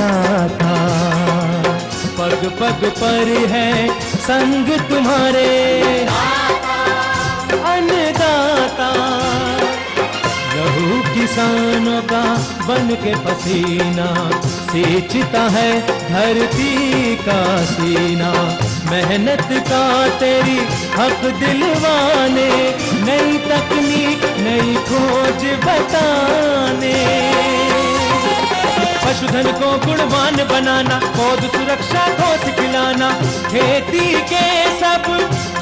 अन्नदाता, पग पग पर है संग तुम्हारे अन्नदाता। लहू किसानों का बन के पसीना सींचता है धरती का सीना। मेहनत का तेरी हक दिलवाने, नई तकनीक नई खोज बताने। पशुधन को गुणवान बनाना, पौध सुरक्षा को सिखलाना, खेती के सब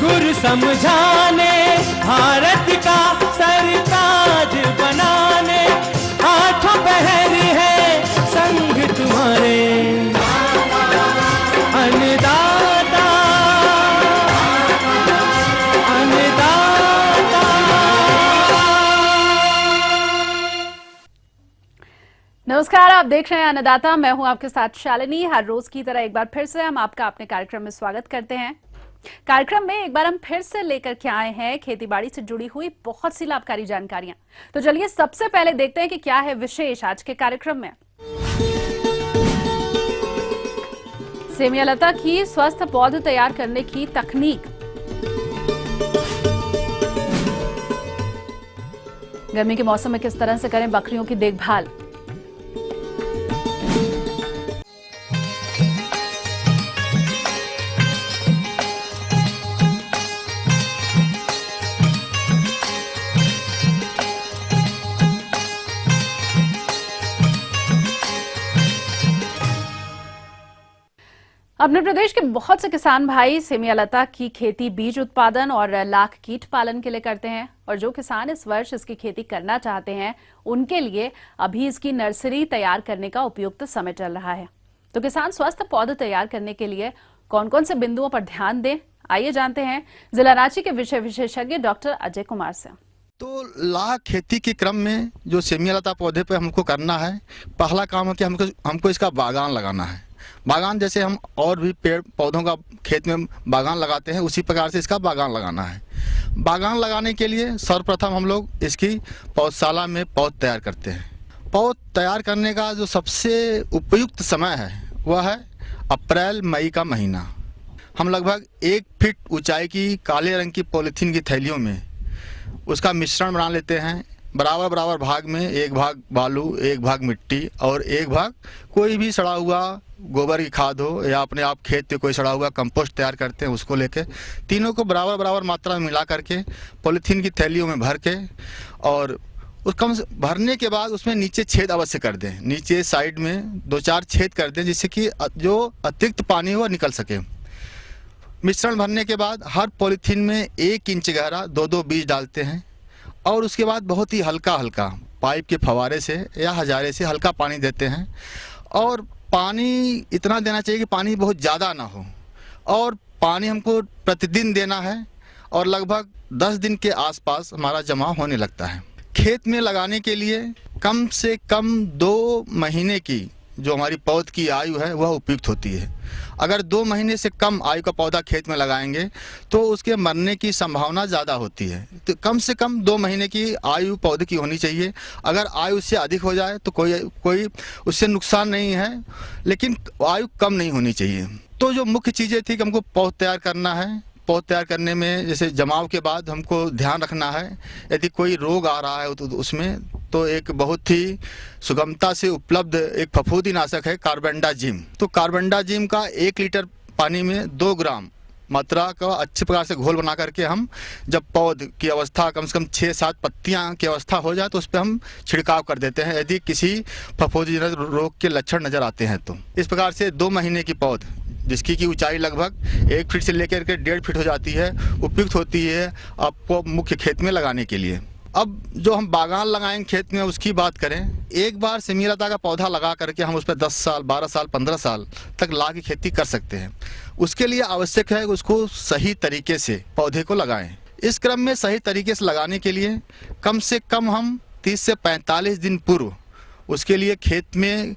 गुर समझाने, भारत का सरताज बनाने। आठों पहर है संग तुम्हारे अन्नदाता, अन्नदाता। नमस्कार, आप देख रहे हैं अन्नदाता। मैं हूं आपके साथ शालिनी। हर रोज की तरह एक बार फिर से हम आपका अपने कार्यक्रम में स्वागत करते हैं। कार्यक्रम में एक बार हम फिर से लेकर के आए हैं खेतीबाड़ी से जुड़ी हुई बहुत सी लाभकारी जानकारियां। तो चलिए सबसे पहले देखते हैं कि क्या है विशेष आज के कार्यक्रम में। सेमिया लता की स्वस्थ पौध तैयार करने की तकनीक। गर्मी के मौसम में किस तरह से करें बकरियों की देखभाल। अपने प्रदेश के बहुत से किसान भाई सेमिया लता की खेती बीज उत्पादन और लाख कीट पालन के लिए करते हैं। और जो किसान इस वर्ष इसकी खेती करना चाहते हैं उनके लिए अभी इसकी नर्सरी तैयार करने का उपयुक्त समय चल रहा है। तो किसान स्वस्थ पौध तैयार करने के लिए कौन कौन से बिंदुओं पर ध्यान दें, आइए जानते हैं जिला रांची के विषय विशेषज्ञ डॉक्टर अजय कुमार से। तो लाख खेती के क्रम में जो सेमिया लता पौधे पे हमको करना है, पहला काम है कि हमको इसका बागान लगाना है। बागान जैसे हम और भी पेड़ पौधों का खेत में बागान लगाते हैं, उसी प्रकार से इसका बागान लगाना है। बागान लगाने के लिए सर्वप्रथम हम लोग इसकी पौधशाला में पौध तैयार करते हैं। पौध तैयार करने का जो सबसे उपयुक्त समय है वह है अप्रैल मई का महीना। हम लगभग 1 फीट ऊंचाई की काले रंग की पॉलीथीन की थैलियों में उसका मिश्रण बना लेते हैं। बराबर बराबर भाग में, एक भाग बालू, एक भाग मिट्टी और एक भाग कोई भी सड़ा हुआ गोबर की खाद हो या अपने आप खेत पे कोई सड़ा हुआ कंपोस्ट तैयार करते हैं उसको लेके तीनों को बराबर बराबर मात्रा में मिला करके पॉलीथीन की थैलियों में भर के और उस कम भरने के बाद उसमें नीचे छेद अवश्य कर दें। नीचे साइड में 2-4 छेद कर दें जिससे कि जो अतिरिक्त पानी हो निकल सके। मिश्रण भरने के बाद हर पॉलीथीन में 1 इंच गहरा 2-2 बीज डालते हैं और उसके बाद बहुत ही हल्का हल्का पाइप के फवारे से या हजारे से हल्का पानी देते हैं। और पानी इतना देना चाहिए कि पानी बहुत ज़्यादा ना हो और पानी हमको प्रतिदिन देना है और लगभग 10 दिन के आसपास हमारा जमा होने लगता है। खेत में लगाने के लिए कम से कम 2 महीने की जो हमारी पौध की आयु है वह उपयुक्त होती है। अगर 2 महीने से कम आयु का पौधा खेत में लगाएंगे तो उसके मरने की संभावना ज़्यादा होती है। तो कम से कम 2 महीने की आयु पौधे की होनी चाहिए। अगर आयु उससे अधिक हो जाए तो कोई उससे नुकसान नहीं है, लेकिन आयु कम नहीं होनी चाहिए। तो जो मुख्य चीज़ें थी कि हमको पौध तैयार करना है। पौध तैयार करने में जैसे जमाव के बाद हमको ध्यान रखना है यदि कोई रोग आ रहा है तो उसमें तो एक बहुत ही सुगमता से उपलब्ध एक फफूंदीनाशक है कार्बेंडाजिम। तो कार्बेंडाजिम का 1 लीटर पानी में 2 ग्राम मात्रा का अच्छे प्रकार से घोल बना करके हम जब पौध की अवस्था कम से कम 6-7 पत्तियां की अवस्था हो जाए तो उस पर हम छिड़काव कर देते हैं यदि किसी फफूंदी रोग के लक्षण नजर आते हैं। तो इस प्रकार से 2 महीने की पौध जिसकी की ऊंचाई लगभग 1 फीट से लेकर के 1.5 फीट हो जाती है उपयुक्त होती है आपको मुख्य खेत में लगाने के लिए। अब जो हम बागान लगाएंगे खेत में उसकी बात करें, एक बार सेमिया लता का पौधा लगा करके हम उस पर 10 साल, 12 साल, 15 साल तक ला की खेती कर सकते हैं। उसके लिए आवश्यक है कि उसको सही तरीके से पौधे को लगाएं। इस क्रम में सही तरीके से लगाने के लिए कम से कम हम 30 से 45 दिन पूर्व उसके लिए खेत में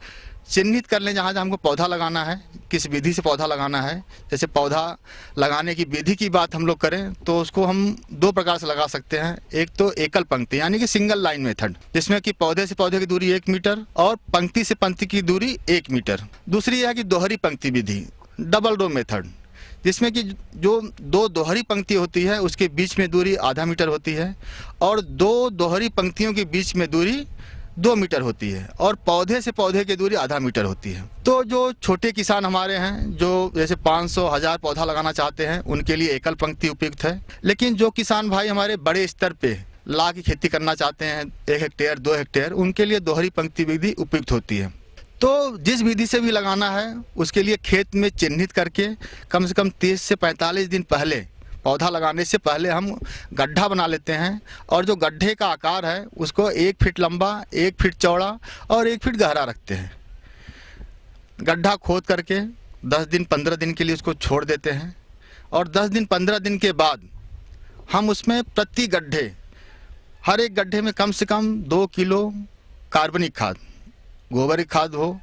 चिन्हित कर लें जहाँ जहाँ हमको पौधा लगाना है, किस विधि से पौधा लगाना है। जैसे पौधा लगाने की विधि की बात हम लोग करें तो उसको हम 2 प्रकार से लगा सकते हैं। एक तो एकल पंक्ति यानी कि सिंगल लाइन मेथड, जिसमें कि पौधे से पौधे की दूरी 1 मीटर और पंक्ति से पंक्ति की दूरी 1 मीटर। दूसरी है कि दोहरी पंक्ति विधि, डबल रो मेथड, जिसमें कि जो 2 दोहरी पंक्ति होती है उसके बीच में दूरी आधा मीटर होती है और 2 दोहरी पंक्तियों के बीच में दूरी 2 मीटर होती है और पौधे से पौधे की दूरी आधा मीटर होती है। तो जो छोटे किसान हमारे हैं जो जैसे 500-1000 पौधा लगाना चाहते हैं उनके लिए एकल पंक्ति उपयुक्त है। लेकिन जो किसान भाई हमारे बड़े स्तर पे लाख की खेती करना चाहते हैं 1 हेक्टेयर 2 हेक्टेयर, उनके लिए दोहरी पंक्ति विधि उपयुक्त होती है। तो जिस विधि से भी लगाना है उसके लिए खेत में चिन्हित करके कम से कम 30 से 45 दिन पहले, पौधा लगाने से पहले हम गड्ढा बना लेते हैं और जो गड्ढे का आकार है उसको 1 फीट लंबा, 1 फीट चौड़ा और 1 फीट गहरा रखते हैं। गड्ढा खोद करके 10 दिन 15 दिन के लिए उसको छोड़ देते हैं और 10 दिन 15 दिन के बाद हम उसमें प्रति गड्ढे, हर एक गड्ढे में कम से कम 2 किलो कार्बनिक खाद, गोबर की खाद हो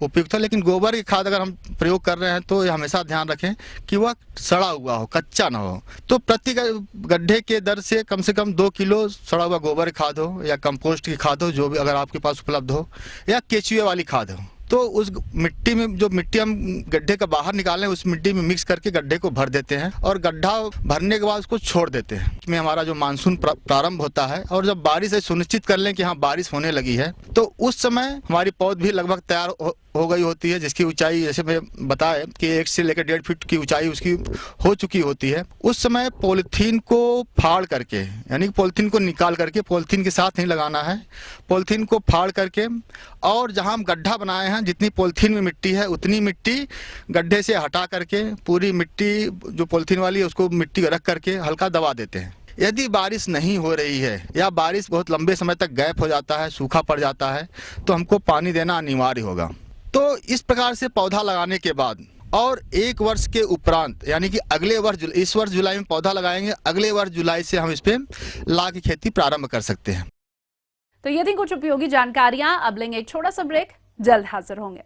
उपयुक्त है। लेकिन गोबर की खाद अगर हम प्रयोग कर रहे हैं तो ये हमेशा ध्यान रखें कि वह सड़ा हुआ हो, कच्चा ना हो। तो प्रति गड्ढे के दर से कम 2 किलो सड़ा हुआ गोबर की खाद हो या कंपोस्ट की खाद हो, जो भी अगर आपके पास उपलब्ध हो, या केचुए वाली खाद हो, तो उस मिट्टी में जो मिट्टी हम गड्ढे का बाहर निकालें उस मिट्टी में मिक्स करके गड्ढे को भर देते हैं और गड्ढा भरने के बाद उसको छोड़ देते हैं। इसमें हमारा जो मानसून प्रारंभ होता है और जब बारिश है सुनिश्चित कर लें कि हाँ बारिश होने लगी है, तो उस समय हमारी पौध भी लगभग तैयार हो गई होती है, जिसकी ऊंचाई जैसे मैं बताया कि 1 से लेकर 1.5 फीट की ऊंचाई उसकी हो चुकी होती है। उस समय पॉलीथीन को फाड़ करके, यानी कि पॉलीथीन को निकाल करके, पॉलीथीन के साथ नहीं लगाना है, पॉलीथीन को फाड़ करके और जहां हम गड्ढा बनाए हैं जितनी पॉलीथीन में मिट्टी है उतनी मिट्टी गड्ढे से हटा करके पूरी मिट्टी जो पॉलीथीन वाली है उसको मिट्टी रख करके हल्का दबा देते हैं। यदि बारिश नहीं हो रही है या बारिश बहुत लंबे समय तक गैप हो जाता है, सूखा पड़ जाता है, तो हमको पानी देना अनिवार्य होगा। तो इस प्रकार से पौधा लगाने के बाद और 1 वर्ष के उपरांत, यानी कि अगले वर्ष, इस वर्ष जुलाई में पौधा लगाएंगे, अगले वर्ष जुलाई से हम इस पे लाख की खेती प्रारंभ कर सकते हैं। तो ये थी कुछ उपयोगी जानकारियां। अब लेंगे एक छोटा सा ब्रेक, जल्द हाजिर होंगे।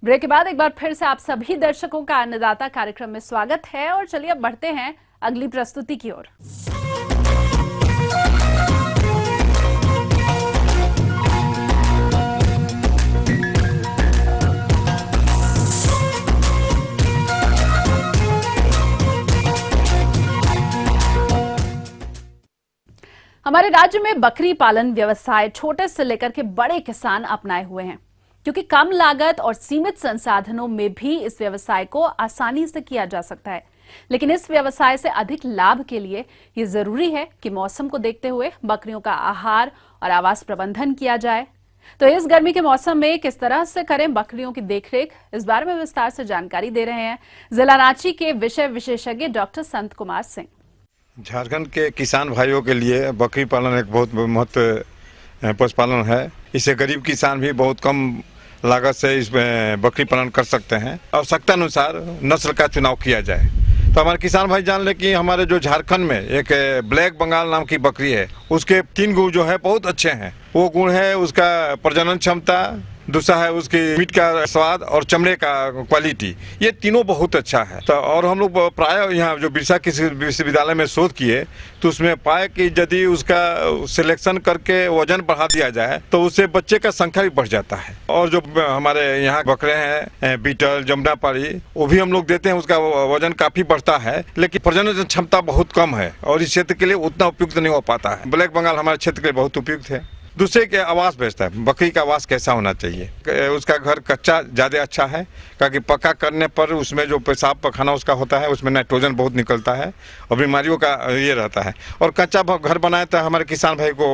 ब्रेक के बाद एक बार फिर से आप सभी दर्शकों का अन्नदाता कार्यक्रम में स्वागत है और चलिए अब बढ़ते हैं अगली प्रस्तुति की ओर। हमारे राज्य में बकरी पालन व्यवसाय छोटे से लेकर के बड़े किसान अपनाए हुए हैं, क्योंकि कम लागत और सीमित संसाधनों में भी इस व्यवसाय को आसानी से किया जा सकता है। लेकिन इस व्यवसाय से अधिक लाभ के लिए ये जरूरी है कि मौसम को देखते हुए बकरियों का आहार और आवास प्रबंधन किया जाए। तो इस गर्मी के मौसम में किस तरह से करें बकरियों की देखरेख, इस बारे में विस्तार से जानकारी दे रहे हैं जिला रांची के विषय विशेषज्ञ डॉक्टर संत कुमार सिंह। झारखंड के किसान भाइयों के लिए बकरी पालन एक बहुत महत्व पशुपालन है। इसे गरीब किसान भी बहुत कम लागत से इसमें बकरी पालन कर सकते हैं। आवश्यकता अनुसार नस्ल का चुनाव किया जाए। तो हमारे किसान भाई जान ले कि हमारे जो झारखंड में एक ब्लैक बंगाल नाम की बकरी है, उसके 3 गुण जो है बहुत अच्छे हैं। वो गुण है उसका प्रजनन क्षमता, दूसरा है उसकी मीट का स्वाद और चमड़े का क्वालिटी, ये तीनों बहुत अच्छा है। तो और हम लोग प्राय यहाँ जो बिरसा कृषि विश्वविद्यालय में शोध किए तो उसमें पाए कि यदि उसका सिलेक्शन करके वजन बढ़ा दिया जाए तो उससे बच्चे का संख्या भी बढ़ जाता है। और जो हमारे यहाँ बकरे हैं बीटल, जमुनापारी, वो भी हम लोग देते हैं, उसका वजन काफी बढ़ता है, लेकिन प्रजनन क्षमता बहुत कम है और इस क्षेत्र के लिए उतना उपयुक्त नहीं हो पाता है। ब्लैक बंगाल हमारे क्षेत्र के लिए बहुत उपयुक्त है। दूसरे के आवास बेचता है। बकरी का आवास कैसा होना चाहिए? उसका घर कच्चा ज़्यादा अच्छा है, क्योंकि पक्का करने पर उसमें जो पेशाब पखाना उसका होता है उसमें नाइट्रोजन बहुत निकलता है और बीमारियों का ये रहता है। और कच्चा घर बनाए तो हमारे किसान भाई को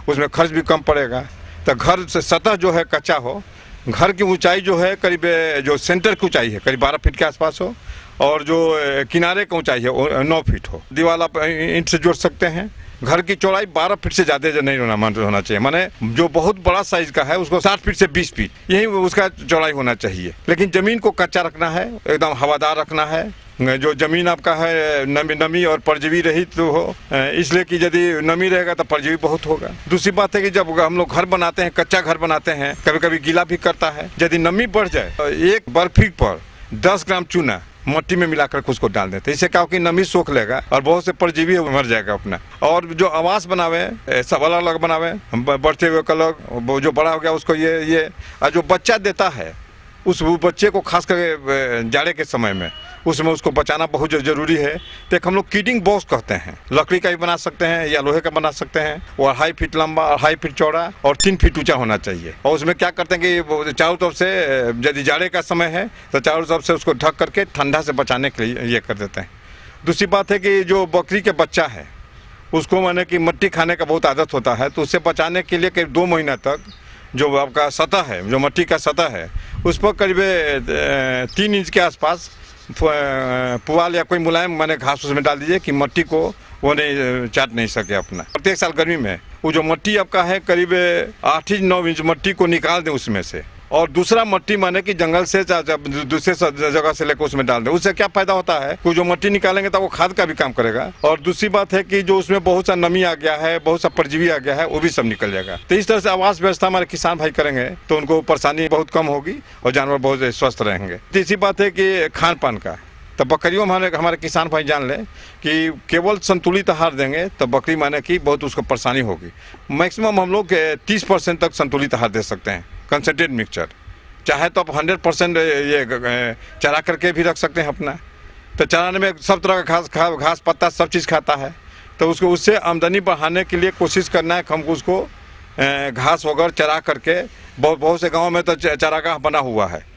उसमें खर्च भी कम पड़ेगा। तो घर से सतह जो है कच्चा हो, घर की ऊंचाई जो है करीब जो सेंटर की ऊंचाई है करीब 12 फीट के आसपास हो और जो किनारे की ऊंचाई है वो 9 फीट हो। दीवार आप ईंट से जोड़ सकते हैं घर की चौड़ाई 12 फीट से ज्यादा नहीं होना चाहिए। माने जो बहुत बड़ा साइज का है उसको 60 फीट से 20 फीट यही उसका चौड़ाई होना चाहिए। लेकिन जमीन को कच्चा रखना है, एकदम हवादार रखना है। जो जमीन आपका है नमी और परजीवी रहित तो हो, इसलिए कि यदि नमी रहेगा तो परजीवी बहुत होगा। दूसरी बात है कि जब हम लोग घर बनाते हैं, कच्चा घर बनाते हैं, कभी कभी गीला भी करता है। यदि नमी बढ़ जाए तो 1 बर्फी पर 10 ग्राम चूना मट्टी में मिलाकर उसको डाल देते हैं। इससे क्या हो कि नमी सोख लेगा और बहुत से परजीवी मर जाएगा अपना। और जो आवास बनावे सब अलग अलग बनावे, बढ़ते हुए अलग, जो बड़ा हो गया उसको ये और जो बच्चा देता है उस बच्चे को खास करके जाड़े के समय में उसमें उसको बचाना बहुत जरूरी है। तो एक हम लोग कीडिंग बॉक्स कहते हैं, लकड़ी का भी बना सकते हैं या लोहे का बना सकते हैं। वो 2.5 फीट लंबा, 2.5 फीट चौड़ा और 3 फीट ऊंचा होना चाहिए। और उसमें क्या करते हैं कि चारों तरफ से, यदि जाड़े का समय है तो चारों तरफ से उसको ढक करके ठंडा से बचाने के लिए ये कर देते हैं। दूसरी बात है कि जो बकरी के बच्चा है उसको माने कि मिट्टी खाने का बहुत आदत होता है, तो उससे बचाने के लिए करीब 2 महीना तक जो आपका सतह है, जो मिट्टी का सतह है, उस पर करीब 3 इंच के आसपास पुआल या कोई मुलायम माने घास उसमें डाल दीजिए कि मिट्टी को वो नहीं चाट नहीं सके अपना। प्रत्येक साल गर्मी में वो जो मिट्टी आपका है करीब 8-9 इंच मिट्टी को निकाल दें उसमें से, और दूसरा मिट्टी माने कि जंगल से दूसरे जगह से लेकर उसमें डाल दें। उससे क्या फायदा होता है कि जो मिट्टी निकालेंगे तो वो खाद का भी काम करेगा, और दूसरी बात है कि जो उसमें बहुत सा नमी आ गया है, बहुत सा परजीवी आ गया है, वो भी सब निकल जाएगा। तो इस तरह से आवास व्यवस्था हमारे किसान भाई करेंगे तो उनको परेशानी बहुत कम होगी और जानवर बहुत स्वस्थ रहेंगे। तीसरी बात है कि खान पान का, तो बकरियों में हमारे किसान भाई जान लें कि केवल संतुलित आहार देंगे तो बकरी माने कि बहुत उसको परेशानी होगी। मैक्सिमम हम लोग 30% तक संतुलित आहार दे सकते हैं, कंसंट्रेट मिक्सचर। चाहे तो आप 100% ये चरा करके भी रख सकते हैं अपना। तो चराने में सब तरह का घास पत्ता सब चीज़ खाता है, तो उसको उससे आमदनी बढ़ाने के लिए कोशिश करना है। हमको उसको घास वगैरह चरा करके, बहुत से गाँव में तो चारागाह बना हुआ है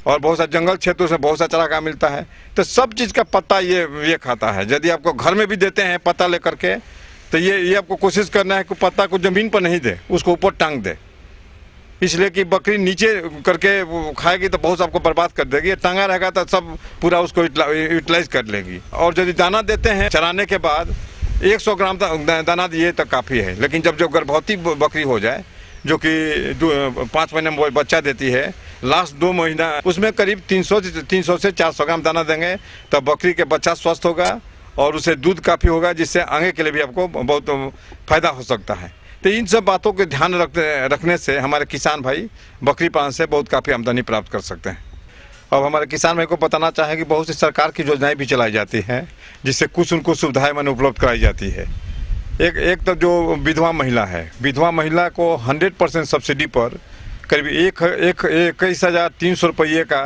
और बहुत सा जंगल क्षेत्रों से बहुत सा चारागाह मिलता है, तो सब चीज़ का पत्ता ये खाता है। यदि आपको घर में भी देते हैं पत्ता लेकर के, तो ये आपको कोशिश करना है कि पत्ता को ज़मीन पर नहीं दे, उसको ऊपर टांग दे। इसलिए कि बकरी नीचे करके वो खाएगी तो बहुत आपको बर्बाद कर देगी, टांगा रहेगा तो सब पूरा उसको यूटिलाइज कर लेगी। और यदि दाना देते हैं चराने के बाद 100 ग्राम दाना दिए तो काफ़ी है। लेकिन जब गर्भवती बकरी हो जाए, जो कि 5 महीने में बच्चा देती है, लास्ट 2 महीना उसमें करीब 300 से 400 ग्राम दाना देंगे तो बकरी के बच्चा स्वस्थ होगा और उसे दूध काफ़ी होगा, जिससे आगे के लिए भी आपको बहुत फायदा हो सकता है। तो इन सब बातों के ध्यान रखने से हमारे किसान भाई बकरी पालन से बहुत काफ़ी आमदनी प्राप्त कर सकते हैं। अब हमारे किसान भाई को बताना चाहें कि बहुत सी सरकार की योजनाएं भी चलाई जाती हैं, जिससे कुछ उनको सुविधाएं मैंने उपलब्ध कराई जाती है। एक तो जो विधवा महिला है, विधवा महिला को 100% सब्सिडी पर करीब 21,300 रुपये का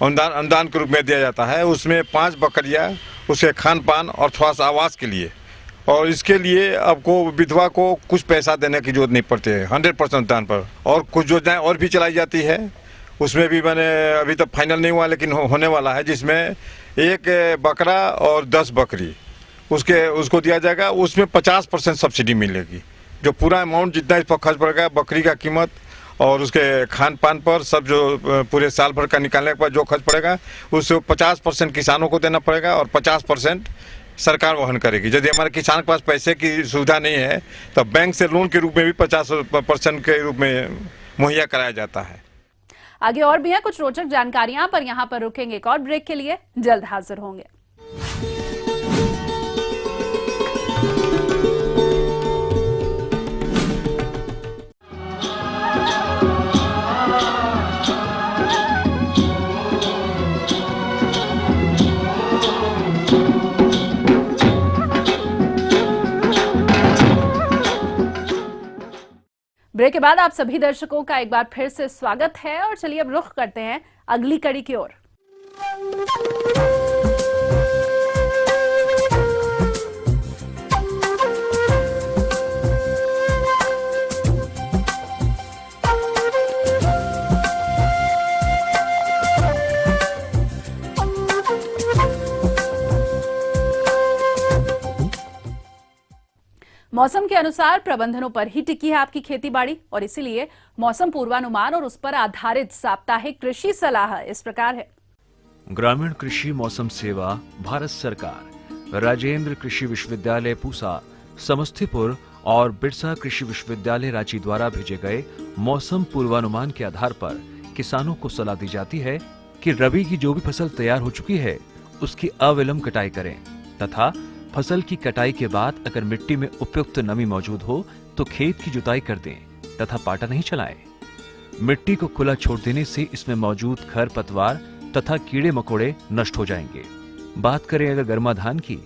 अनुदान के रूप में दिया जाता है। उसमें 5 बकरियाँ उसके खान पान और थोड़ा सा आवास के लिए, और इसके लिए आपको विधवा को कुछ पैसा देने की जरूरत नहीं पड़ती है, 100% अनुदान पर। और कुछ योजनाएं और भी चलाई जाती है, उसमें भी मैंने अभी तक फाइनल नहीं हुआ लेकिन होने वाला है, जिसमें 1 बकरा और 10 बकरी उसको दिया जाएगा। उसमें 50% सब्सिडी मिलेगी। जो पूरा अमाउंट जितना इस पर खर्च पड़ेगा, बकरी का कीमत और उसके खान पान पर, सब जो पूरे साल भर का निकालने के बाद जो खर्च पड़ेगा, उससे 50% किसानों को देना पड़ेगा और 50% सरकार वहन करेगी। यदि हमारे किसान के पास पैसे की सुविधा नहीं है तो बैंक से लोन के रूप में भी 50% के रूप में मुहैया कराया जाता है। आगे और भी है कुछ रोचक जानकारियां, पर यहाँ पर रुकेंगे एक और ब्रेक के लिए, जल्द हाजिर होंगे। ब्रेक के बाद आप सभी दर्शकों का एक बार फिर से स्वागत है और चलिए अब रुख करते हैं अगली कड़ी की ओर। मौसम के अनुसार प्रबंधनों पर ही टिकी है आपकी खेती बाड़ी, और इसीलिए मौसम पूर्वानुमान और उस पर आधारित साप्ताहिक कृषि सलाह इस प्रकार है। ग्रामीण कृषि मौसम सेवा, भारत सरकार, राजेंद्र कृषि विश्वविद्यालय पूसा, समस्तीपुर और बिरसा कृषि विश्वविद्यालय रांची द्वारा भेजे गए मौसम पूर्वानुमान के आधार पर किसानों को सलाह दी जाती है कि रबी की जो भी फसल तैयार हो चुकी है उसकी अविलंब कटाई करें तथा फसल की कटाई के बाद अगर मिट्टी में उपयुक्त नमी मौजूद हो तो खेत की जुताई कर दें तथा पाटा नहीं चलाएं। मिट्टी को खुला छोड़ देने से इसमें मौजूद खरपतवार तथा कीड़े मकोड़े नष्ट हो जाएंगे। बात करें अगर गर्मा धान की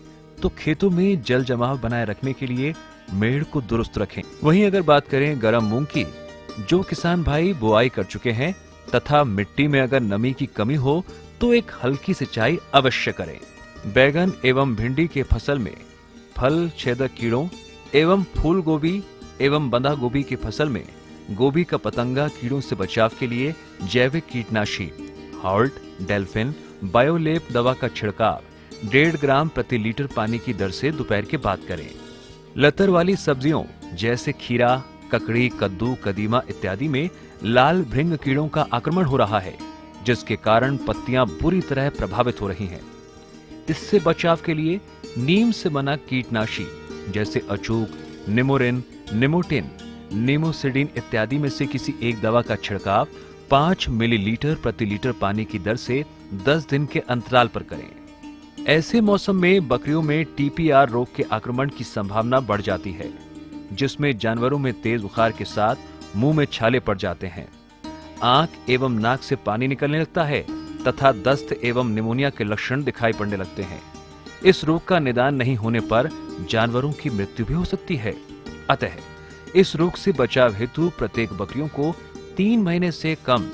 तो खेतों में जल जमाव बनाए रखने के लिए मेड़ को दुरुस्त रखें। वहीं अगर बात करें गर्म मूंग की, जो किसान भाई बुआई कर चुके हैं तथा मिट्टी में अगर नमी की कमी हो तो एक हल्की सिंचाई अवश्य करें। बैगन एवं भिंडी के फसल में फल छेदक कीड़ों एवं फूल गोभी एवं बंधा गोभी की फसल में गोभी का पतंगा कीड़ों से बचाव के लिए जैविक कीटनाशी हॉल्ट डेल्फिन बायोलेप दवा का छिड़काव 1.5 ग्राम प्रति लीटर पानी की दर से दोपहर के बाद करें। लतर वाली सब्जियों जैसे खीरा, ककड़ी, कद्दू, कदीमा इत्यादि में लाल भृंग कीड़ों का आक्रमण हो रहा है, जिसके कारण पत्तियां बुरी तरह प्रभावित हो रही हैं। इससे बचाव के लिए नीम से बना कीटनाशी जैसे अचूक, निमोरिन, निमोटिन, निमोसिडिन इत्यादि में से किसी एक दवा का छिड़काव 5 मिलीलीटर प्रति लीटर पानी की दर से 10 दिन के अंतराल पर करें। ऐसे मौसम में बकरियों में टीपीआर रोग के आक्रमण की संभावना बढ़ जाती है, जिसमें जानवरों में तेज बुखार के साथ मुंह में छाले पड़ जाते हैं, आंख एवं नाक से पानी निकलने लगता है तथा दस्त एवं निमोनिया के लक्षण दिखाई पड़ने लगते हैं। इस रोग का निदान नहीं होने पर जानवरों की मृत्यु भी हो सकती है। अतः इस रोग से बचाव हेतु प्रत्येक बकरियों को 3 महीने से कम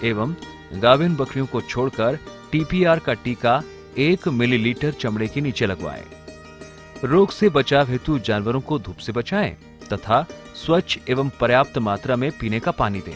एवं गाभिन बकरियों को छोड़कर टीपीआर का टीका 1 मिलीलीटर चमड़े के नीचे लगवाएं। रोग से बचाव हेतु जानवरों को धूप से बचाएं तथा स्वच्छ एवं पर्याप्त मात्रा में पीने का पानी दें।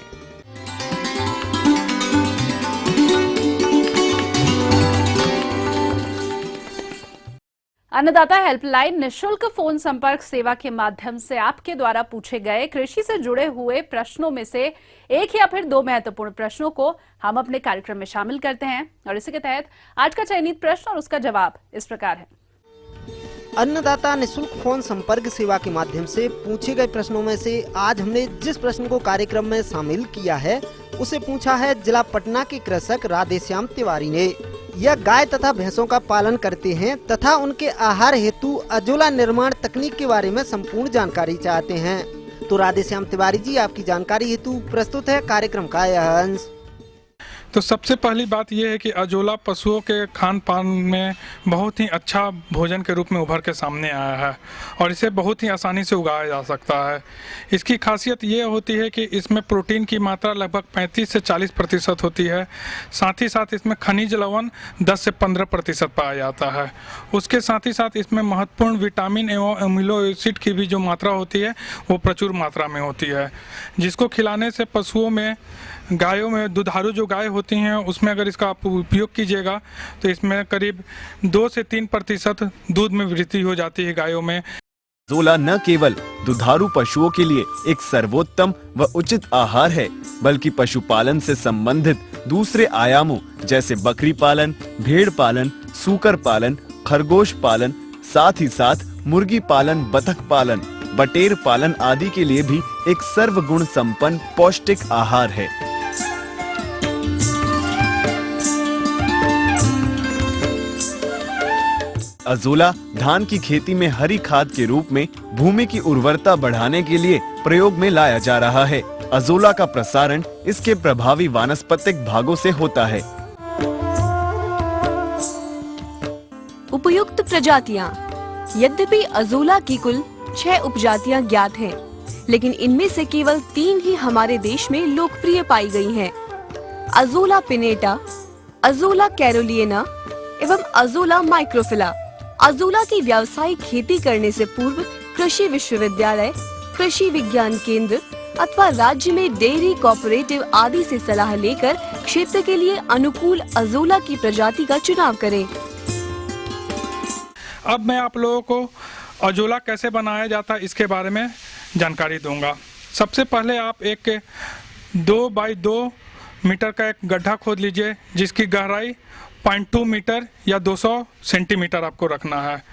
अन्नदाता हेल्पलाइन निशुल्क फोन संपर्क सेवा के माध्यम से आपके द्वारा पूछे गए कृषि से जुड़े हुए प्रश्नों में से एक या फिर 2 महत्वपूर्ण प्रश्नों को हम अपने कार्यक्रम में शामिल करते हैं और इसी के तहत आज का चयनित प्रश्न और उसका जवाब इस प्रकार है। अन्नदाता निशुल्क फोन संपर्क सेवा के माध्यम से पूछे गए प्रश्नों में से आज हमने जिस प्रश्न को कार्यक्रम में शामिल किया है उसे पूछा है जिला पटना के कृषक राधेश्याम तिवारी ने। यह गाय तथा भैंसों का पालन करते हैं तथा उनके आहार हेतु अजोला निर्माण तकनीक के बारे में संपूर्ण जानकारी चाहते हैं। तो राधेश्याम तिवारी जी, आपकी जानकारी हेतु प्रस्तुत है कार्यक्रम का यह अंश। तो सबसे पहली बात यह है कि अजोला पशुओं के खान पान में बहुत ही अच्छा भोजन के रूप में उभर के सामने आया है और इसे बहुत ही आसानी से उगाया जा सकता है। इसकी खासियत ये होती है कि इसमें प्रोटीन की मात्रा लगभग 35 से 40% होती है। साथ ही साथ इसमें खनिज लवण 10 से 15% पाया जाता है। उसके साथ ही साथ इसमें महत्वपूर्ण विटामिन एवं अमीनो एसिड की भी जो मात्रा होती है वो प्रचुर मात्रा में होती है, जिसको खिलाने से पशुओं में, गायों में, दुधारू जो गाय होती हैं उसमें अगर इसका आप उपयोग कीजिएगा तो इसमें करीब 2 से 3% दूध में वृद्धि हो जाती है गायों में। अजोला न केवल दुधारू पशुओं के लिए एक सर्वोत्तम व उचित आहार है, बल्कि पशुपालन से संबंधित दूसरे आयामों जैसे बकरी पालन, भेड़ पालन, सूकर पालन, खरगोश पालन, साथ ही साथ मुर्गी पालन, बतख पालन, बटेर पालन आदि के लिए भी एक सर्वगुण संपन्न पौष्टिक आहार है। अजोला धान की खेती में हरी खाद के रूप में भूमि की उर्वरता बढ़ाने के लिए प्रयोग में लाया जा रहा है। अजोला का प्रसारण इसके प्रभावी वानस्पतिक भागों से होता है। उपयुक्त प्रजातियां। यद्यपि अजोला की कुल 6 उपजातियां ज्ञात हैं, लेकिन इनमें से केवल 3 ही हमारे देश में लोकप्रिय पाई गई हैं। अजोला पिनेटा, अजोला कैरोलिना एवं अजोला माइक्रोफिला। अजोला की व्यावसायिक खेती करने से पूर्व कृषि विश्वविद्यालय, कृषि विज्ञान केंद्र अथवा राज्य में डेयरी कोऑपरेटिव आदि से सलाह लेकर क्षेत्र के लिए अनुकूल अजोला की प्रजाति का चुनाव करें। अब मैं आप लोगों को अजोला कैसे बनाया जाता है इसके बारे में जानकारी दूंगा। सबसे पहले आप एक 2 बाई 2 मीटर का एक गड्ढा खोद लीजिए, जिसकी गहराई 0.2 मीटर या 200 सेंटीमीटर आपको रखना है।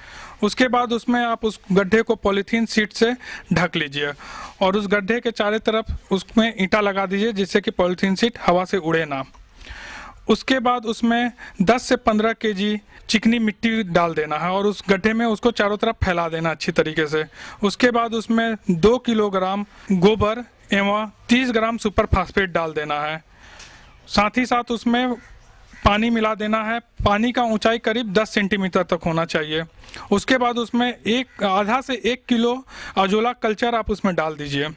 उसके बाद उसमें आप उस गड्ढे को पॉलीथीन शीट से ढक लीजिए और उस गड्ढे के चारों तरफ उसमें ईंटा लगा दीजिए जिससे कि पॉलीथीन शीट हवा से उड़े ना। उसके बाद उसमें 10 से 15 केजी चिकनी मिट्टी डाल देना है और उस गड्ढे में उसको चारों तरफ फैला देना अच्छी तरीके से। उसके बाद उसमें 2 किलोग्राम गोबर एवं 30 ग्राम सुपर फास्फेट डाल देना है। साथ ही साथ उसमें पानी मिला देना है। पानी का ऊंचाई करीब 10 सेंटीमीटर तक होना चाहिए। उसके बाद उसमें आधा से 1 किलो अजोला कल्चर आप उसमें डाल दीजिए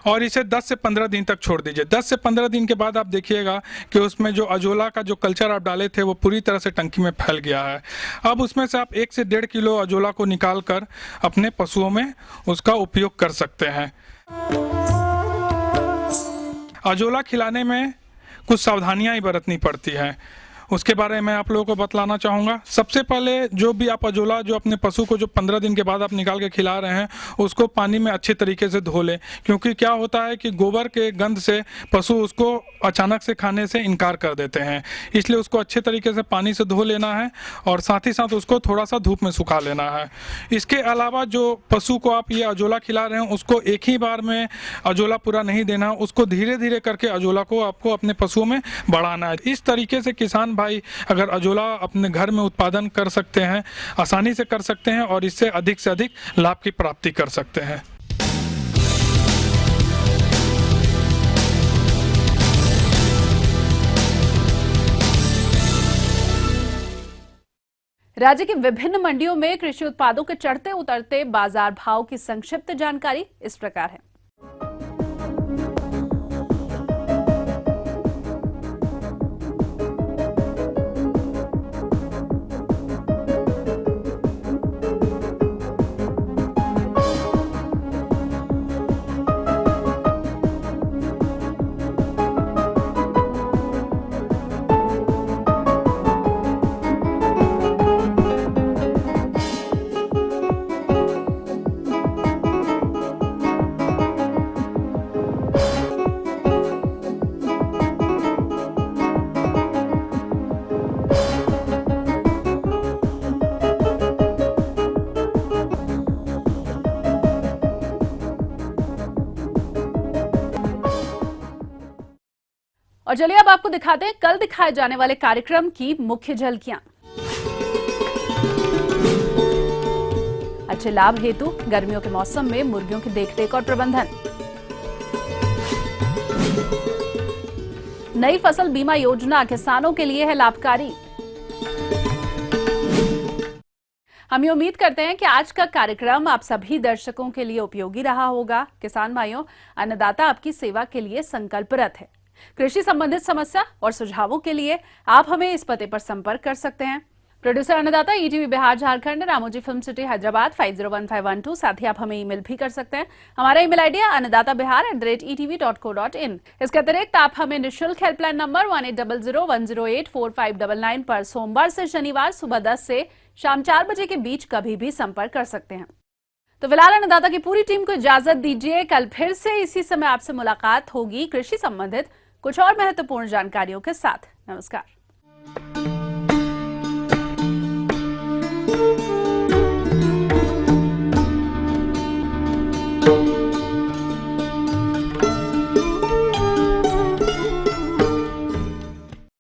और इसे 10 से 15 दिन तक छोड़ दीजिए। 10 से 15 दिन के बाद आप देखिएगा कि उसमें जो अजोला का जो कल्चर आप डाले थे वो पूरी तरह से टंकी में फैल गया है। अब उसमें से आप 1 से 1.5 किलो अजोला को निकाल कर अपने पशुओं में उसका उपयोग कर सकते हैं। अजोला खिलाने में कुछ सावधानियां ही बरतनी पड़ती हैं, उसके बारे में आप लोगों को बतलाना चाहूँगा। सबसे पहले जो भी आप अजोला जो अपने पशु को जो 15 दिन के बाद आप निकाल के खिला रहे हैं उसको पानी में अच्छे तरीके से धो लें, क्योंकि क्या होता है कि गोबर के गंध से पशु उसको अचानक से खाने से इनकार कर देते हैं। इसलिए उसको अच्छे तरीके से पानी से धो लेना है और साथ ही साथ उसको थोड़ा सा धूप में सुखा लेना है। इसके अलावा जो पशु को आप ये अजोला खिला रहे हैं उसको एक ही बार में अजोला पूरा नहीं देना, उसको धीरे धीरे करके अजोला को आपको अपने पशुओं में बढ़ाना है। इस तरीके से किसान भाई अगर अजोला अपने घर में उत्पादन कर सकते हैं, आसानी से कर सकते हैं और इससे अधिक से अधिक लाभ की प्राप्ति कर सकते हैं। राज्य की विभिन्न मंडियों में कृषि उत्पादों के चढ़ते उतरते बाजार भाव की संक्षिप्त जानकारी इस प्रकार है। और चलिए अब आपको दिखाते हैं कल दिखाए जाने वाले कार्यक्रम की मुख्य झलकियां। अच्छे लाभ हेतु गर्मियों के मौसम में मुर्गियों की देखरेख और प्रबंधन, नई फसल बीमा योजना किसानों के लिए है लाभकारी। हम ये उम्मीद करते हैं कि आज का कार्यक्रम आप सभी दर्शकों के लिए उपयोगी रहा होगा। किसान भाइयों, अन्नदाता आपकी सेवा के लिए संकल्परत है। कृषि संबंधित समस्या और सुझावों के लिए आप हमें इस पते पर संपर्क कर सकते हैं। प्रोड्यूसर अन्नदाता, ETV Bihar Jharkhand, Ramoji film city Hyderabad 501512। साथ ही आप हमें ईमेल भी कर सकते हैं। हमारा ईमेल आईडी है annadatabihar@etv.co.in। इसके अतिरिक्त आप हमें निःशुल्क हेल्पलाइन नंबर 180010845999 पर सोमवार से शनिवार सुबह 10 से शाम 4 बजे के बीच कभी भी संपर्क कर सकते हैं। तो फिलहाल अन्नदाता की पूरी टीम को इजाजत दीजिए। कल फिर से इसी समय आपसे मुलाकात होगी कृषि संबंधित कुछ और महत्वपूर्ण जानकारियों के साथ। नमस्कार।